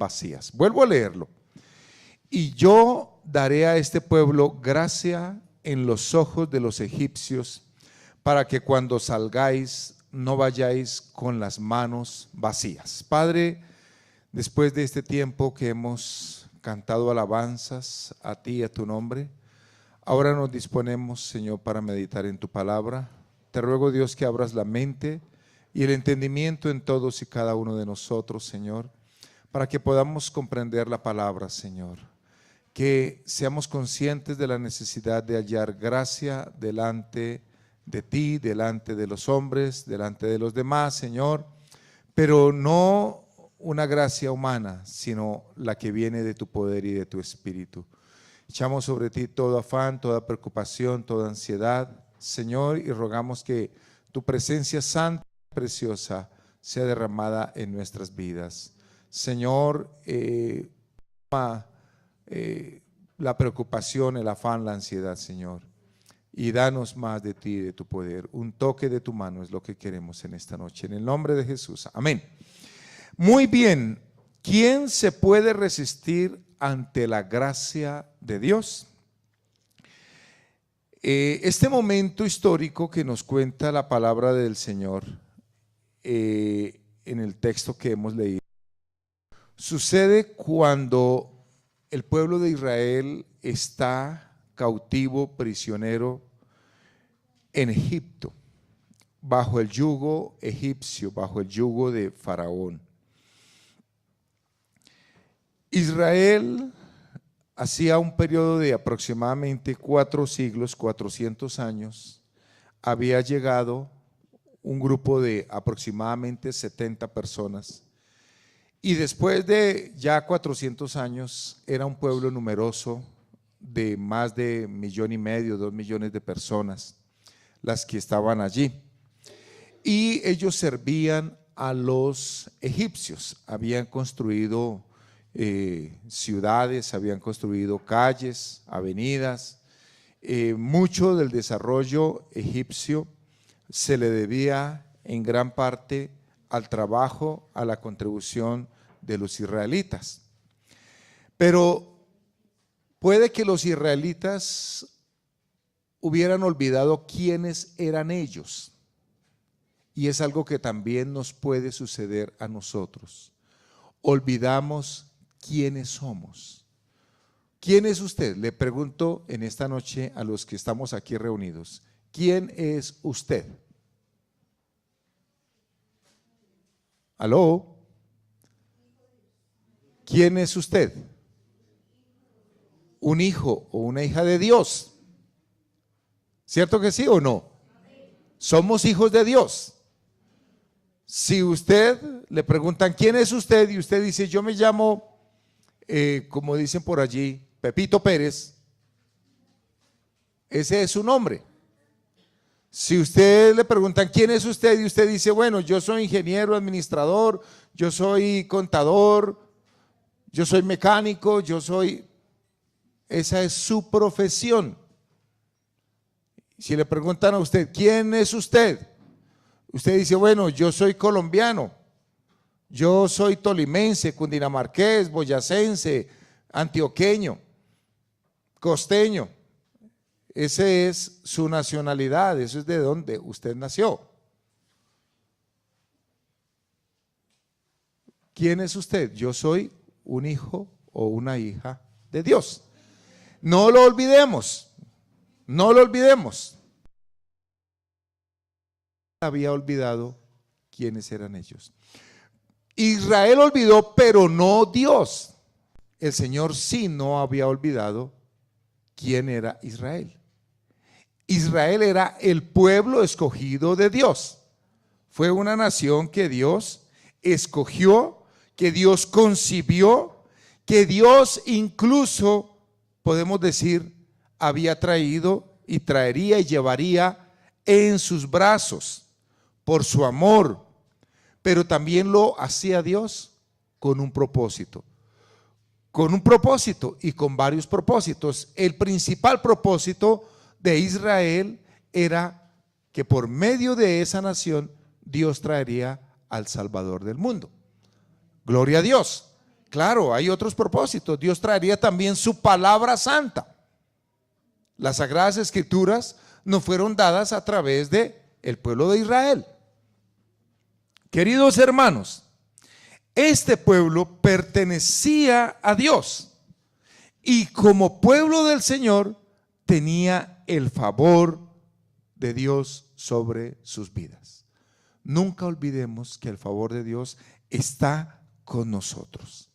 vacías. Vuelvo a leerlo. Y yo daré a este pueblo gracia en los ojos de los egipcios, para que cuando salgáis no vayáis con las manos vacías. Padre, después de este tiempo que hemos cantado alabanzas a ti y a tu nombre, ahora nos disponemos, Señor, para meditar en tu palabra. Te ruego, Dios, que abras la mente y el entendimiento en todos y cada uno de nosotros, Señor, para que podamos comprender la palabra, Señor. Que seamos conscientes de la necesidad de hallar gracia delante de ti, delante de los hombres, delante de los demás, Señor, pero no una gracia humana, sino la que viene de tu poder y de tu espíritu. Echamos sobre ti todo afán, toda preocupación, toda ansiedad, Señor, y rogamos que tu presencia santa y preciosa sea derramada en nuestras vidas. Señor, la preocupación, el afán, la ansiedad, Señor, y danos más de ti, de tu poder. Un toque de tu mano es lo que queremos en esta noche, en el nombre de Jesús, amén. Muy bien, ¿quién se puede resistir ante la gracia de Dios? Este momento histórico que nos cuenta la palabra del Señor en el texto que hemos leído, sucede cuando el pueblo de Israel está cautivo, prisionero en Egipto, bajo el yugo egipcio, bajo el yugo de Faraón. Israel, hacía un periodo de aproximadamente 4 siglos, 400 años, había llegado un grupo de aproximadamente 70 personas. Y después de ya 400 años era un pueblo numeroso de más de 1,5 millones, 2 millones de personas las que estaban allí. Y ellos servían a los egipcios, habían construido ciudades, habían construido calles, avenidas. Mucho del desarrollo egipcio se le debía en gran parte al trabajo, a la contribución de los israelitas. Pero puede que los israelitas hubieran olvidado quiénes eran ellos, y es algo que también nos puede suceder a nosotros. Olvidamos quiénes somos. ¿Quién es usted? Le pregunto en esta noche a los que estamos aquí reunidos. ¿Quién es usted? ¿Aló? ¿Quién es usted? Un hijo o una hija de Dios. ¿Cierto que sí o no? Somos hijos de Dios. Si usted le preguntan quién es usted y usted dice yo me llamo, como dicen por allí, Pepito Pérez, ese es su nombre. Si usted le preguntan quién es usted y usted dice bueno, yo soy ingeniero, administrador, yo soy contador, yo soy mecánico, esa es su profesión. Si le preguntan a usted quién es usted, usted dice bueno, yo soy colombiano, yo soy tolimense, cundinamarqués, boyacense, antioqueño, costeño. Esa es su nacionalidad, eso es de donde usted nació. ¿Quién es usted? Yo soy un hijo o una hija de Dios. No lo olvidemos, no lo olvidemos. Había olvidado quiénes eran ellos. Israel olvidó, pero no Dios. El Señor sí no había olvidado quién era Israel. Israel era el pueblo escogido de Dios. Fue una nación que Dios escogió, que Dios concibió, que Dios incluso, podemos decir, había traído y traería y llevaría en sus brazos por su amor, pero también lo hacía Dios con un propósito. Con un propósito y con varios propósitos. El principal propósito de Israel era que por medio de esa nación Dios traería al Salvador del mundo. Gloria a Dios. Claro, hay otros propósitos. Dios traería también su palabra santa. Las Sagradas Escrituras nos fueron dadas a través de el pueblo de Israel. Queridos hermanos, este pueblo pertenecía a Dios y como pueblo del Señor tenía el favor de Dios sobre sus vidas. Nunca olvidemos que el favor de Dios está con nosotros.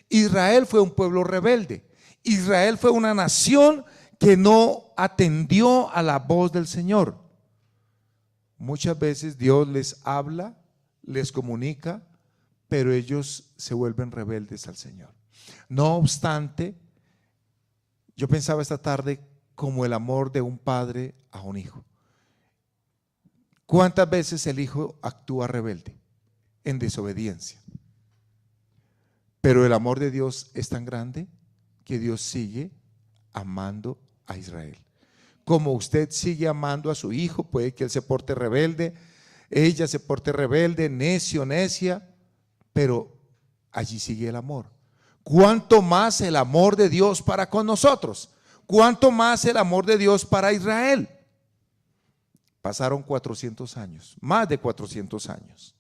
Israel fue un pueblo rebelde. Israel fue una nación que no atendió a la voz del Señor. Muchas veces Dios les habla, les comunica, pero ellos se vuelven rebeldes al Señor. No obstante, yo pensaba esta tarde como el amor de un padre a un hijo. ¿Cuántas veces el hijo actúa rebelde, en desobediencia? Pero el amor de Dios es tan grande que Dios sigue amando a Israel. Como usted sigue amando a su hijo, puede que él se porte rebelde, ella se porte rebelde, necio, necia, pero allí sigue el amor. ¿Cuánto más el amor de Dios para con nosotros? ¿Cuánto más el amor de Dios para Israel? Pasaron 400 años, más de 400 años.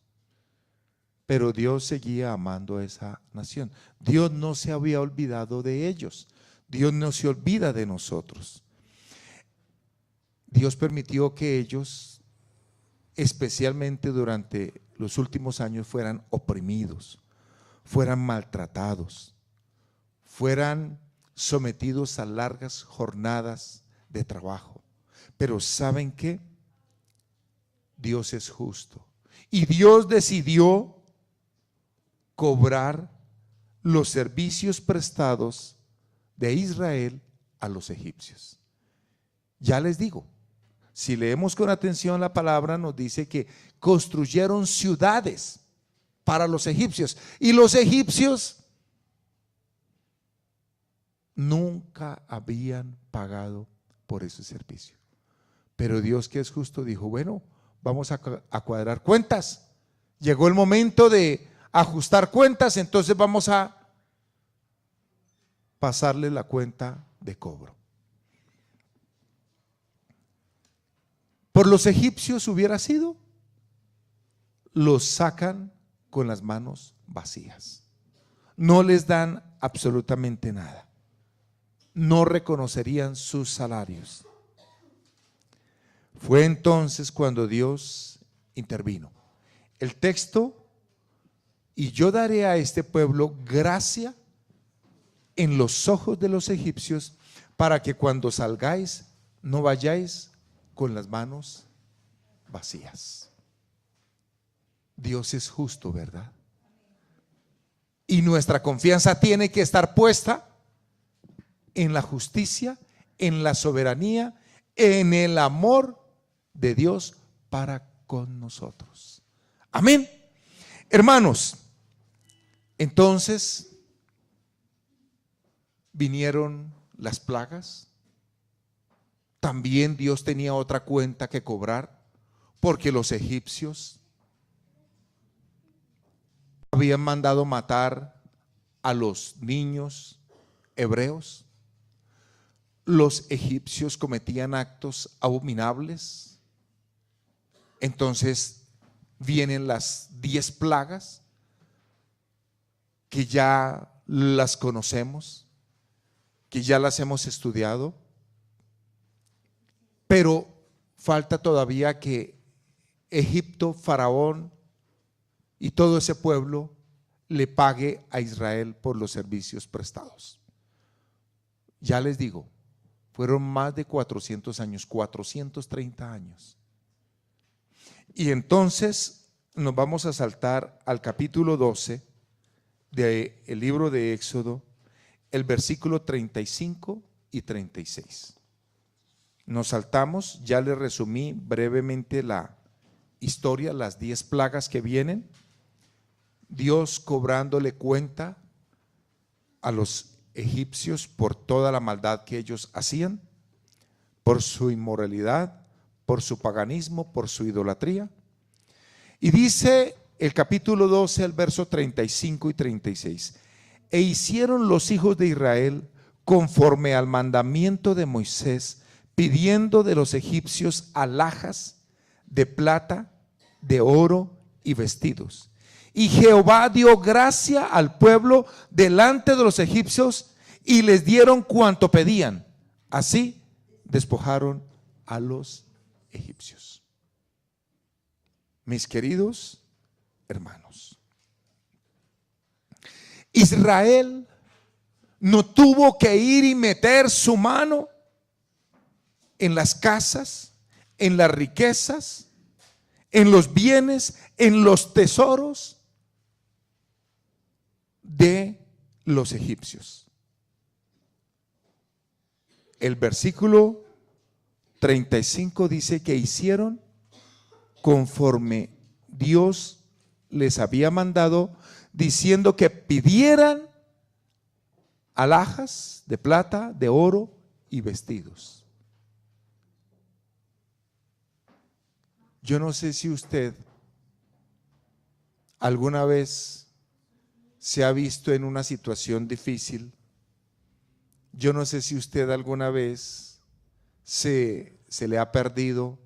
Pero Dios seguía amando a esa nación. Dios no se había olvidado de ellos. Dios no se olvida de nosotros. Dios permitió que ellos, especialmente durante los últimos años, fueran oprimidos, fueran maltratados, fueran sometidos a largas jornadas de trabajo. Pero ¿saben qué? Dios es justo. Y Dios decidió cobrar los servicios prestados de Israel a los egipcios. Ya les digo, si leemos con atención la palabra, nos dice que construyeron ciudades para los egipcios y los egipcios nunca habían pagado por ese servicio. Pero Dios, que es justo, dijo: bueno, vamos a cuadrar cuentas. Llegó el momento de ajustar cuentas, entonces vamos a pasarle la cuenta de cobro. Por los egipcios hubiera sido, los sacan con las manos vacías, no les dan absolutamente nada, no reconocerían sus salarios. Fue entonces cuando Dios intervino. El texto: y yo daré a este pueblo gracia en los ojos de los egipcios, para que cuando salgáis no vayáis con las manos vacías. Dios es justo, ¿verdad? Y nuestra confianza tiene que estar puesta en la justicia, en la soberanía, en el amor de Dios para con nosotros. Amén. Hermanos, entonces vinieron las plagas. También Dios tenía otra cuenta que cobrar, porque los egipcios habían mandado matar a los niños hebreos. Los egipcios cometían actos abominables. Entonces vienen las 10 plagas, que ya las conocemos, que ya las hemos estudiado, pero falta todavía que Egipto, Faraón y todo ese pueblo le pague a Israel por los servicios prestados. Ya les digo, fueron más de 400 años, 430 años. Y entonces nos vamos a saltar al capítulo 12 del libro de Éxodo, el versículo 35 y 36. Nos saltamos, ya les resumí brevemente la historia, las 10 plagas que vienen. Dios cobrándole cuenta a los egipcios por toda la maldad que ellos hacían, por su inmoralidad, por su paganismo, por su idolatría. Y dice el capítulo 12, el verso 35 y 36: E hicieron los hijos de Israel conforme al mandamiento de Moisés, pidiendo de los egipcios alhajas de plata, de oro y vestidos. Y Jehová dio gracia al pueblo delante de los egipcios y les dieron cuanto pedían. Así despojaron a los egipcios. Mis queridos hermanos, Israel no tuvo que ir y meter su mano en las casas, en las riquezas, en los bienes, en los tesoros de los egipcios. El versículo 35 dice que hicieron conforme Dios les había mandado, diciendo que pidieran alhajas de plata, de oro y vestidos. Yo no sé si usted alguna vez se ha visto en una situación difícil. Yo no sé si usted alguna vez se le ha perdido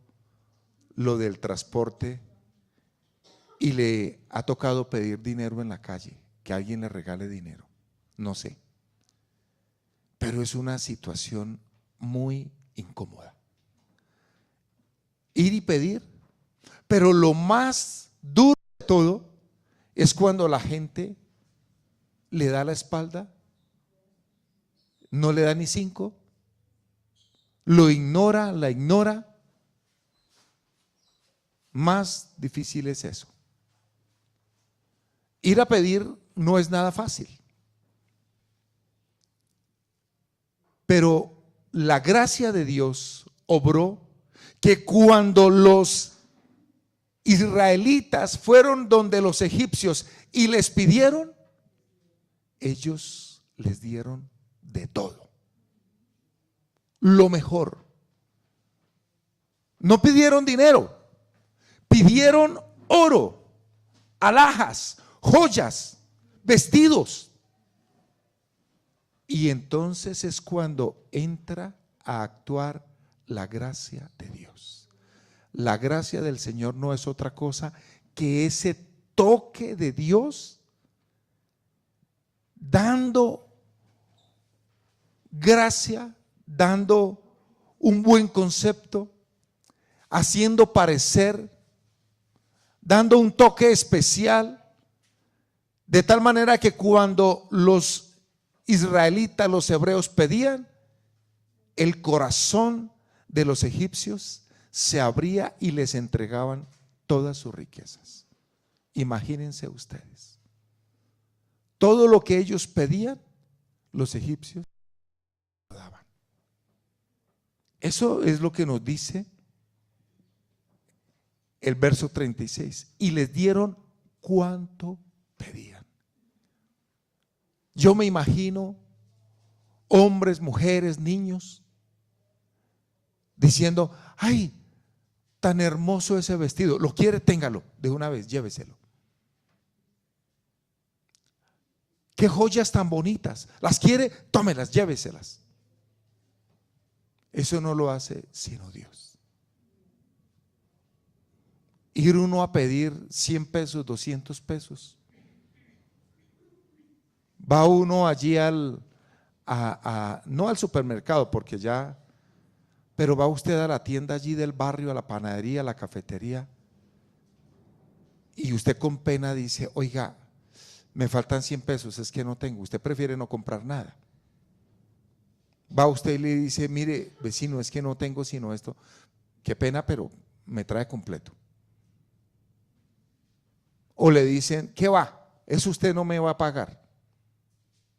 lo del transporte y le ha tocado pedir dinero en la calle, que alguien le regale dinero. No sé. Pero es una situación muy incómoda. Ir y pedir. Pero lo más duro de todo es cuando la gente le da la espalda, no le da ni 5, lo ignora, la ignora. Más difícil es eso. Ir a pedir no es nada fácil. Pero la gracia de Dios obró que cuando los israelitas fueron donde los egipcios y les pidieron, ellos les dieron de todo, lo mejor. No pidieron dinero, pidieron oro, alhajas, joyas, vestidos. Y entonces es cuando entra a actuar la gracia de Dios. La gracia del Señor no es otra cosa que ese toque de Dios dando gracia, dando un buen concepto, haciendo parecer, dando un toque especial, de tal manera que cuando los israelitas, los hebreos pedían, el corazón de los egipcios se abría y les entregaban todas sus riquezas. Imagínense ustedes, todo lo que ellos pedían, los egipcios lo daban. Eso es lo que nos dice el verso 36. Y les dieron cuanto pedían. Yo me imagino hombres, mujeres, niños diciendo: ay, tan hermoso ese vestido, lo quiere, téngalo de una vez, lléveselo. Qué joyas tan bonitas, las quiere, tómelas, lléveselas. Eso no lo hace sino Dios. Ir uno a pedir 100 pesos, 200 pesos. Va uno allí no al supermercado, porque ya, pero va usted a la tienda allí del barrio, a la panadería, a la cafetería, y usted con pena dice: oiga, me faltan 100 pesos, es que no tengo. Usted prefiere no comprar nada. Va usted y le dice: mire, vecino, es que no tengo sino esto. Qué pena, pero me trae completo. O le dicen: ¿qué va? Eso usted no me va a pagar.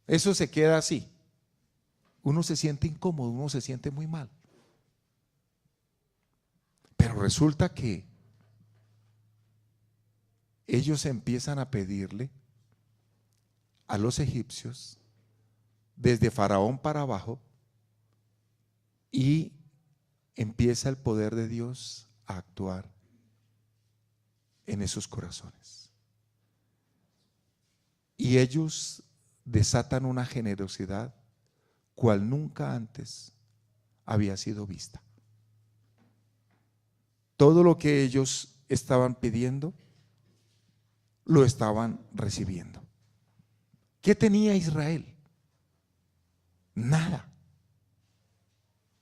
Eso se queda así. Uno se siente incómodo, uno se siente muy mal. Pero resulta que ellos empiezan a pedirle a los egipcios, desde Faraón para abajo, y empieza el poder de Dios a actuar en esos corazones. Y ellos desatan una generosidad cual nunca antes había sido vista. Todo lo que ellos estaban pidiendo, lo estaban recibiendo. ¿Qué tenía Israel? Nada.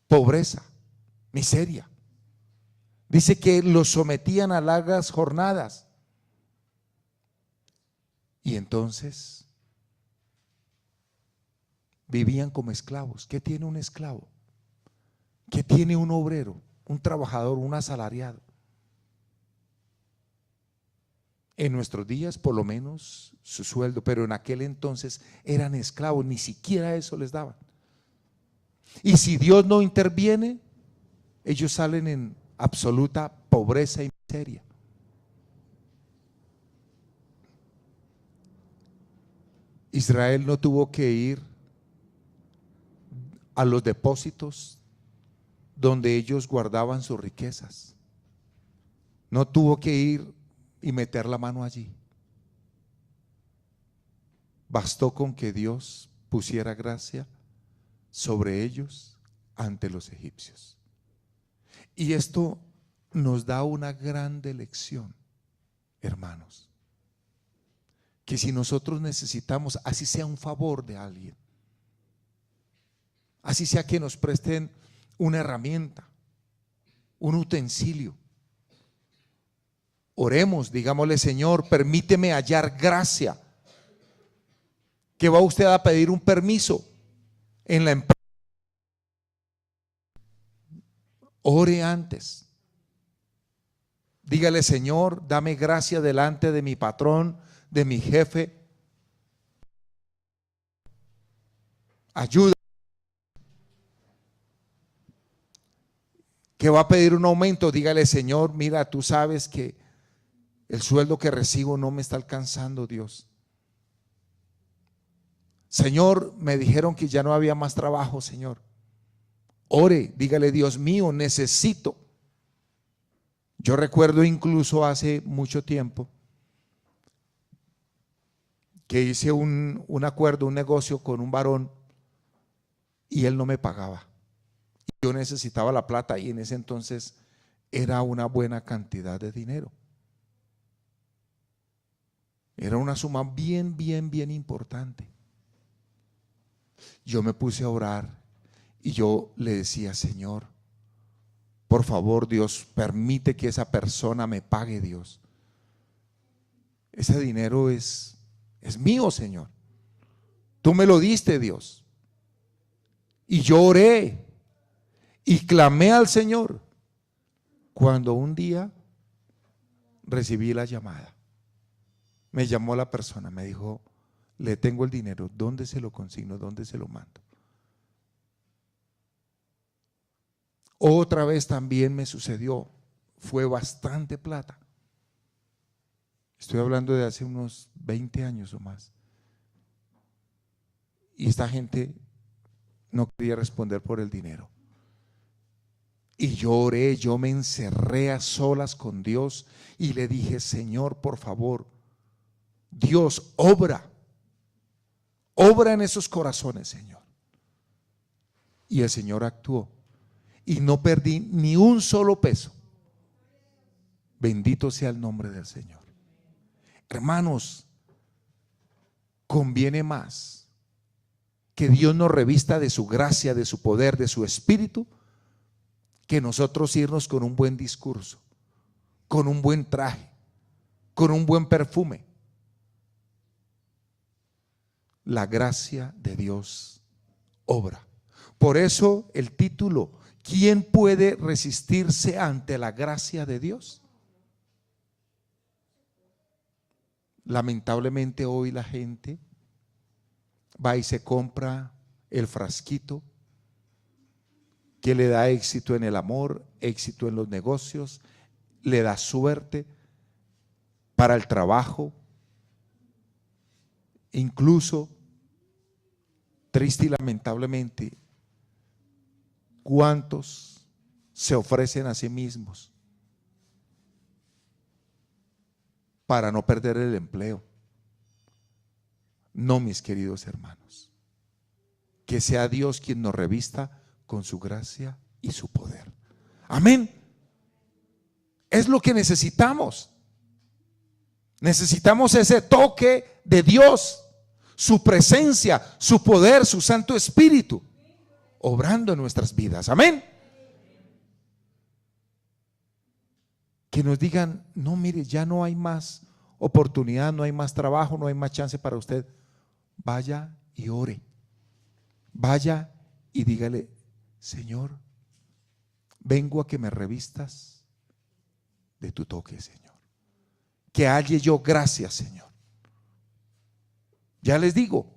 Pobreza, miseria. Dice que los sometían a largas jornadas. Y entonces vivían como esclavos. ¿Qué tiene un esclavo? ¿Qué tiene un obrero, un trabajador, un asalariado? En nuestros días por lo menos su sueldo, pero en aquel entonces eran esclavos, ni siquiera eso les daban. Y si Dios no interviene, ellos salen en absoluta pobreza y miseria. Israel no tuvo que ir a los depósitos donde ellos guardaban sus riquezas. No tuvo que ir y meter la mano allí. Bastó con que Dios pusiera gracia sobre ellos ante los egipcios. Y esto nos da una grande lección, hermanos, que si nosotros necesitamos, así sea un favor de alguien, así sea que nos presten una herramienta, un utensilio, oremos, digámosle: Señor, permíteme hallar gracia. Que va usted a pedir un permiso en la empresa, ore antes. Dígale: Señor, dame gracia delante de mi patrón, de mi jefe. Ayuda. Que va a pedir un aumento, dígale: Señor, mira, tú sabes que el sueldo que recibo no me está alcanzando, Dios. Señor, me dijeron que ya no había más trabajo, Señor. Ore, dígale: Dios mío, necesito. Yo recuerdo incluso hace mucho tiempo que hice un acuerdo, un negocio con un varón y él no me pagaba. Yo necesitaba la plata y en ese entonces era una buena cantidad de dinero. Era una suma bien, bien, bien importante. Yo me puse a orar y yo le decía: Señor, por favor, Dios, permite que esa persona me pague, Dios. Ese dinero es mío, Señor. Tú me lo diste, Dios. Y yo oré y clamé al Señor cuando un día recibí la llamada. Me llamó la persona, me dijo: le tengo el dinero, ¿dónde se lo consigno? ¿Dónde se lo mando? Otra vez también me sucedió, fue bastante plata. Estoy hablando de hace unos 20 años o más. Y esta gente no quería responder por el dinero. Y yo oré, yo me encerré a solas con Dios y le dije: Señor, por favor, Dios, obra en esos corazones, Señor. Y el Señor actuó y no perdí ni un solo peso. Bendito sea el nombre del Señor. Hermanos, conviene más que Dios nos revista de su gracia, de su poder, de su espíritu, que nosotros irnos con un buen discurso, con un buen traje, con un buen perfume. La gracia de Dios obra. Por eso el título: ¿quién puede resistirse ante la gracia de Dios? Lamentablemente hoy la gente va y se compra el frasquito que le da éxito en el amor, éxito en los negocios, le da suerte para el trabajo. Incluso, triste y lamentablemente, ¿cuántos se ofrecen a sí mismos para no perder el empleo? No, mis queridos hermanos. Que sea Dios quien nos revista con su gracia y su poder. Amén. Es lo que necesitamos. Necesitamos ese toque de Dios, su presencia, su poder, su Santo Espíritu, obrando en nuestras vidas. Amén. Que nos digan, no, mire, ya no hay más oportunidad, no hay más trabajo, no hay más chance para usted. Vaya y ore. Vaya y dígale, Señor, vengo a que me revistas de tu toque, Señor. Que halle yo gracias, Señor. Ya les digo,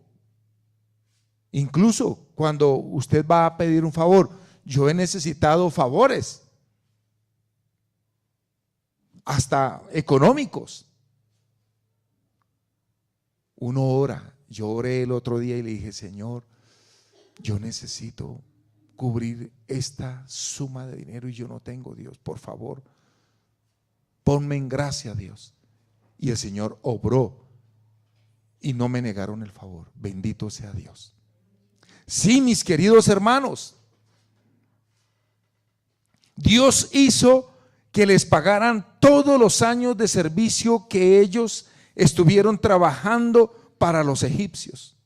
incluso cuando usted va a pedir un favor, yo he necesitado favores, hasta económicos. Uno ora. Yo oré el otro día y le dije, Señor, yo necesito cubrir esta suma de dinero y yo no tengo, Dios, por favor, ponme en gracia, Dios. Y el Señor obró y no me negaron el favor. Bendito sea Dios. Sí, mis queridos hermanos, Dios hizo que les pagaran todos los años de servicio que ellos estuvieron trabajando para los egipcios.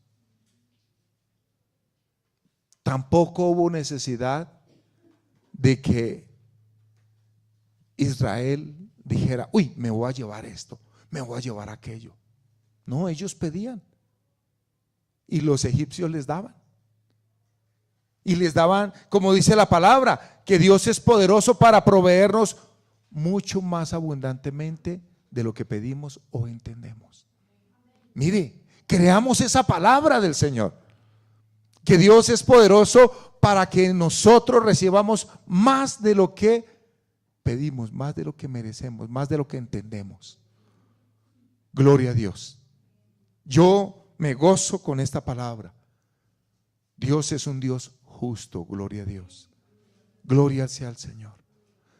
Tampoco hubo necesidad de que Israel dijera, uy, me voy a llevar esto, me voy a llevar aquello. No, ellos pedían y los egipcios les daban. Y les daban, como dice la palabra, que Dios es poderoso para proveernos mucho más abundantemente de lo que pedimos o entendemos. Mire, creamos esa palabra del Señor, que Dios es poderoso para que nosotros recibamos más de lo que pedimos, más de lo que merecemos, más de lo que entendemos. Gloria a Dios. Yo me gozo con esta palabra. Dios es un Dios justo, gloria a Dios. Gloria sea al Señor.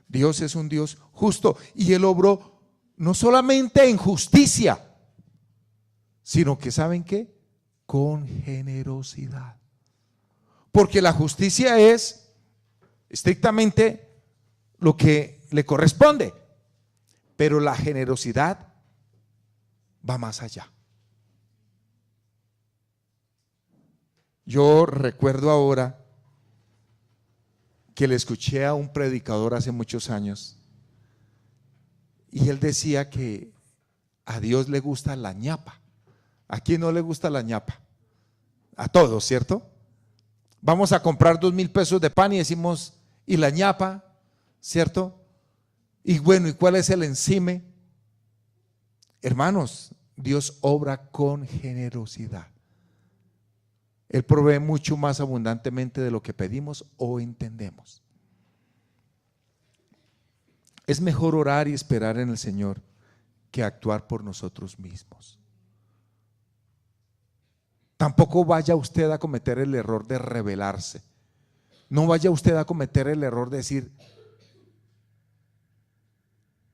Dios es un Dios justo y Él obró no solamente en justicia, sino que ¿saben qué? Con generosidad. Porque la justicia es estrictamente lo que le corresponde, pero la generosidad va más allá. Yo recuerdo ahora que le escuché a un predicador hace muchos años y él decía que a Dios le gusta la ñapa. ¿A quién no le gusta la ñapa? A todos, ¿cierto? Vamos a comprar 2,000 pesos de pan y decimos, ¿y la ñapa? ¿Cierto? Y bueno, ¿y cuál es el encime? Hermanos, Dios obra con generosidad. Él provee mucho más abundantemente de lo que pedimos o entendemos. Es mejor orar y esperar en el Señor que actuar por nosotros mismos. Tampoco vaya usted a cometer el error de rebelarse. No vaya usted a cometer el error de decir,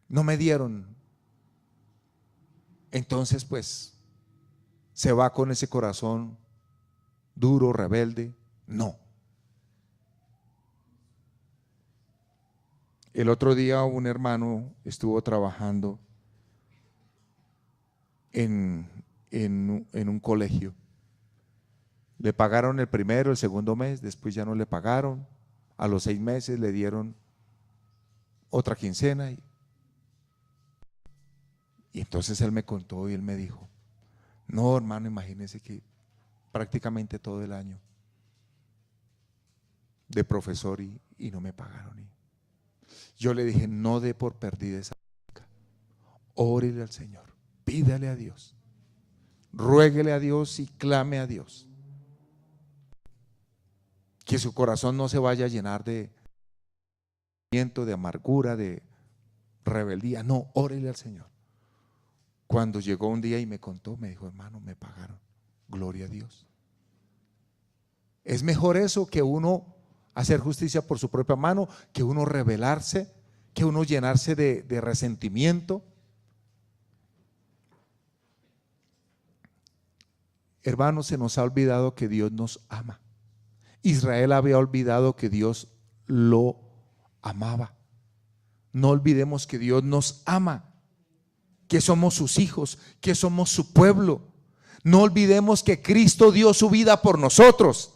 no me dieron. Entonces pues se va con ese corazón duro, rebelde. No. El otro día un hermano estuvo trabajando en un colegio. Le pagaron el primero, el segundo mes, después ya no le pagaron. A los 6 meses le dieron otra quincena. Y entonces él me contó y él me dijo, no, hermano, imagínese que prácticamente todo el año de profesor y no me pagaron. Y yo le dije, no dé por perdida esa práctica. Órele al Señor, pídale a Dios, ruéguele a Dios y clame a Dios. Que su corazón no se vaya a llenar de amargura, de rebeldía. No, órele al Señor. Cuando llegó un día y me contó, me dijo, hermano, me pagaron. Gloria a Dios. Es mejor eso que uno hacer justicia por su propia mano, que uno rebelarse, que uno llenarse de resentimiento. Hermanos, se nos ha olvidado que Dios nos ama. Israel había olvidado que Dios lo amaba. No olvidemos que Dios nos ama, que somos sus hijos, que somos su pueblo. No olvidemos que Cristo dio su vida por nosotros.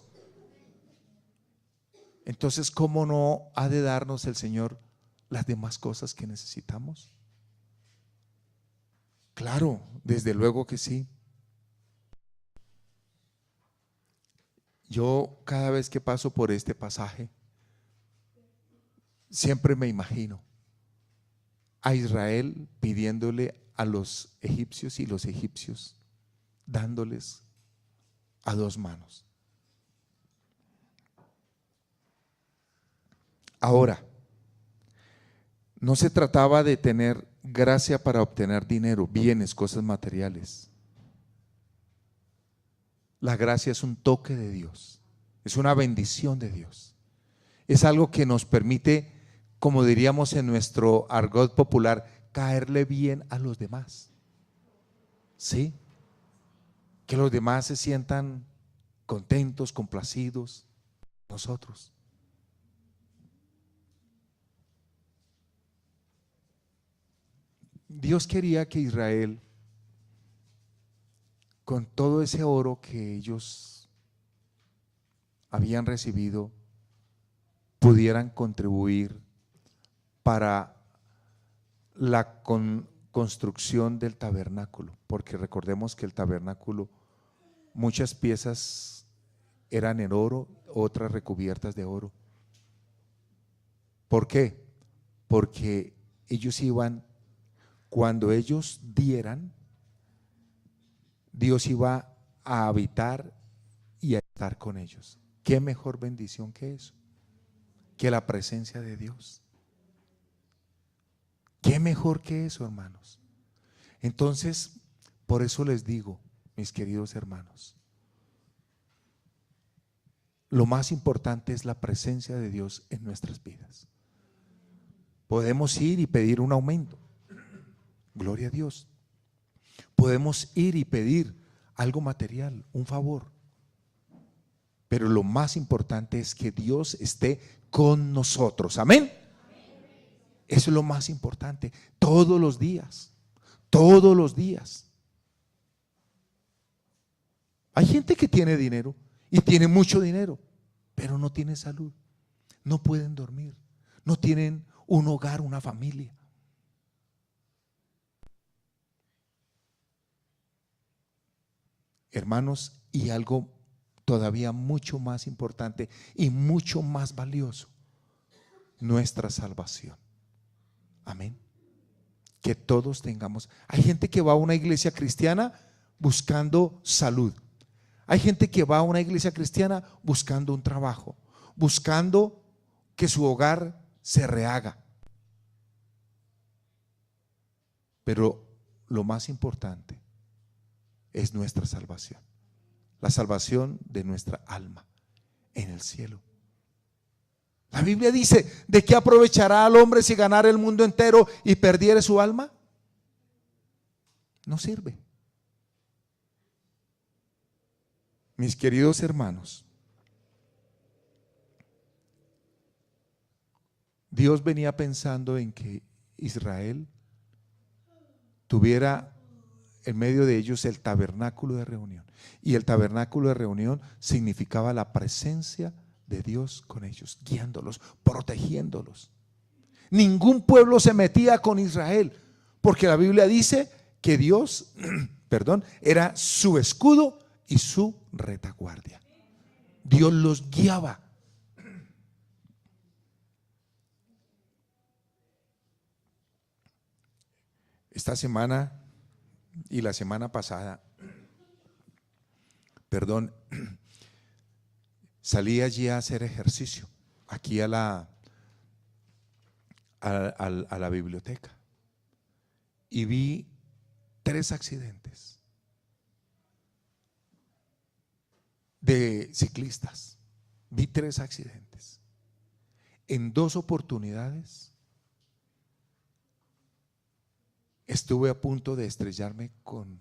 Entonces, ¿cómo no ha de darnos el Señor las demás cosas que necesitamos? Claro, desde luego que sí. Yo cada vez que paso por este pasaje, siempre me imagino a Israel pidiéndole a los egipcios y los egipcios dándoles a dos manos. Ahora, no se trataba de tener gracia para obtener dinero, bienes, cosas materiales. La gracia es un toque de Dios, es una bendición de Dios. Es algo que nos permite, como diríamos en nuestro argot popular, caerle bien a los demás. ¿Sí? Que los demás se sientan contentos, complacidos, nosotros. Dios quería que Israel, con todo ese oro que ellos habían recibido, pudieran contribuir para la construcción del tabernáculo, porque recordemos que el tabernáculo, muchas piezas eran en oro, otras recubiertas de oro. ¿Por qué? Porque ellos iban, cuando ellos dieran, Dios iba a habitar y a estar con ellos. ¿Qué mejor bendición que eso? Que la presencia de Dios. ¿Qué mejor que eso, hermanos? Entonces, por eso les digo, mis queridos hermanos, lo más importante es la presencia de Dios en nuestras vidas. Podemos ir y pedir un aumento, gloria a Dios. Podemos ir y pedir algo material, un favor. Pero lo más importante es que Dios esté con nosotros. Amén. Eso es lo más importante. Todos los días. Todos los días. Hay gente que tiene dinero y tiene mucho dinero, pero no tiene salud. No pueden dormir. No tienen un hogar, una familia. Hermanos, y algo todavía mucho más importante y mucho más valioso, nuestra salvación. Amén. Que todos tengamos. Hay gente que va a una iglesia cristiana buscando salud. Hay gente que va a una iglesia cristiana buscando un trabajo, buscando que su hogar se rehaga. Pero lo más importante es nuestra salvación. La salvación de nuestra alma en el cielo. La Biblia dice: ¿de qué aprovechará al hombre si ganara el mundo entero y perdiere su alma? No sirve. Mis queridos hermanos, Dios venía pensando en que Israel tuviera en medio de ellos el tabernáculo de reunión. Y el tabernáculo de reunión significaba la presencia de Dios con ellos, guiándolos, protegiéndolos. Ningún pueblo se metía con Israel, porque la Biblia dice que Dios, perdón, era su escudo y su retaguardia. Dios los guiaba. Esta semana y la semana pasada, perdón, salí allí a hacer ejercicio, aquí a la biblioteca, y vi 3 accidentes de ciclistas. Vi 3 accidentes. En 2 oportunidades estuve a punto de estrellarme con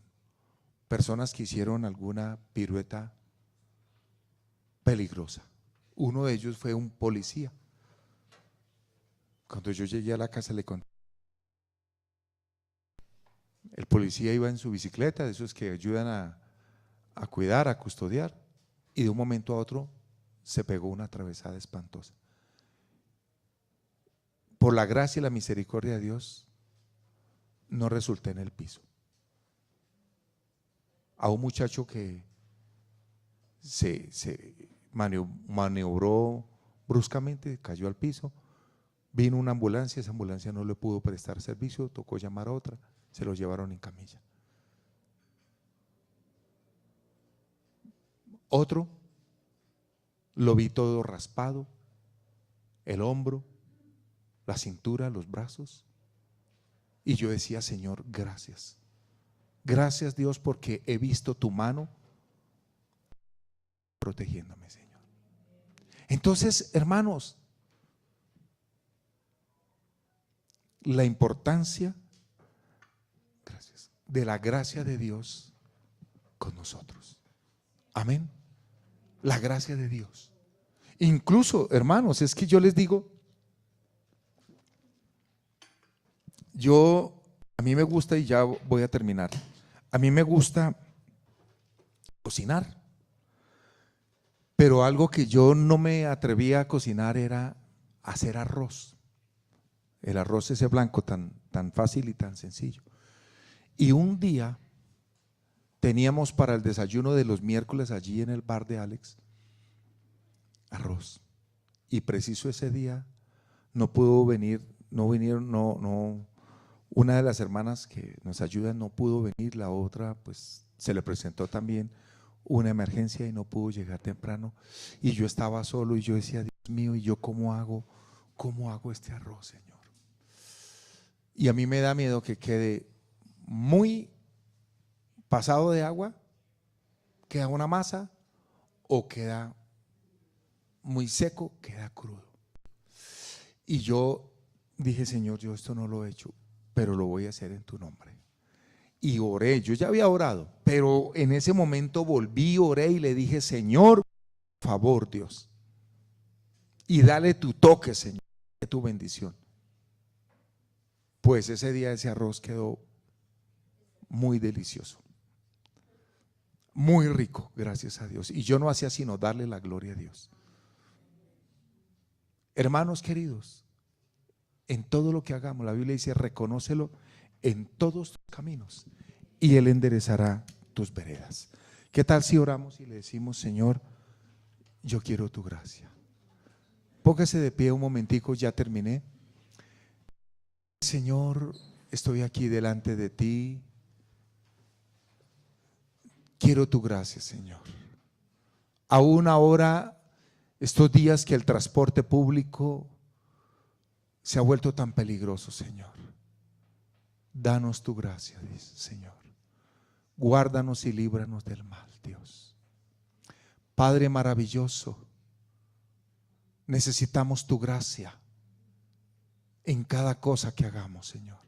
personas que hicieron alguna pirueta peligrosa. Uno de ellos fue un policía. Cuando yo llegué a la casa le conté. El policía iba en su bicicleta, de esos que ayudan a cuidar, a custodiar, y de un momento a otro se pegó una atravesada espantosa. Por la gracia y la misericordia de Dios, no resulté en el piso. A un muchacho que se maniobró bruscamente, cayó al piso, vino una ambulancia, esa ambulancia no le pudo prestar servicio, tocó llamar a otra, se lo llevaron en camilla. Otro, lo vi todo raspado, el hombro, la cintura, los brazos, y yo decía: Señor, gracias. Gracias, Dios, porque he visto tu mano protegiéndome, Señor. Entonces, hermanos, la importancia, gracias, de la gracia de Dios con nosotros. Amén. La gracia de Dios. Incluso, hermanos, es que yo les digo, a mí me gusta, y ya voy a terminar, a mí me gusta cocinar, pero algo que yo no me atrevía a cocinar era hacer arroz. El arroz ese blanco tan fácil y tan sencillo. Y un día teníamos para el desayuno de los miércoles allí en el bar de Alex arroz, y preciso ese día no pudo venir, una de las hermanas que nos ayudan no pudo venir, la otra pues se le presentó también una emergencia y no pudo llegar temprano, y yo estaba solo y yo decía: Dios mío, ¿y yo cómo hago este arroz, Señor? Y a mí me da miedo que quede muy pasado de agua, queda una masa, o queda muy seco, queda crudo. Y yo dije: Señor, yo esto no lo he hecho, pero lo voy a hacer en tu nombre. Y oré, yo ya había orado, pero en ese momento volví, oré y le dije: Señor, por favor, Dios, y dale tu toque, Señor, tu bendición. Pues ese día ese arroz quedó muy delicioso, muy rico, gracias a Dios. Y yo no hacía sino darle la gloria a Dios. Hermanos queridos, en todo lo que hagamos, la Biblia dice: reconócelo en todos tus caminos y Él enderezará tus veredas. ¿Qué tal si oramos y le decimos: Señor, yo quiero tu gracia? Póngase de pie un momentico, ya terminé. Señor, estoy aquí delante de ti. Quiero tu gracia, Señor. Aún ahora, estos días que el transporte público se ha vuelto tan peligroso, Señor, danos tu gracia, Señor. Guárdanos y líbranos del mal, Dios. Padre maravilloso, necesitamos tu gracia en cada cosa que hagamos, Señor.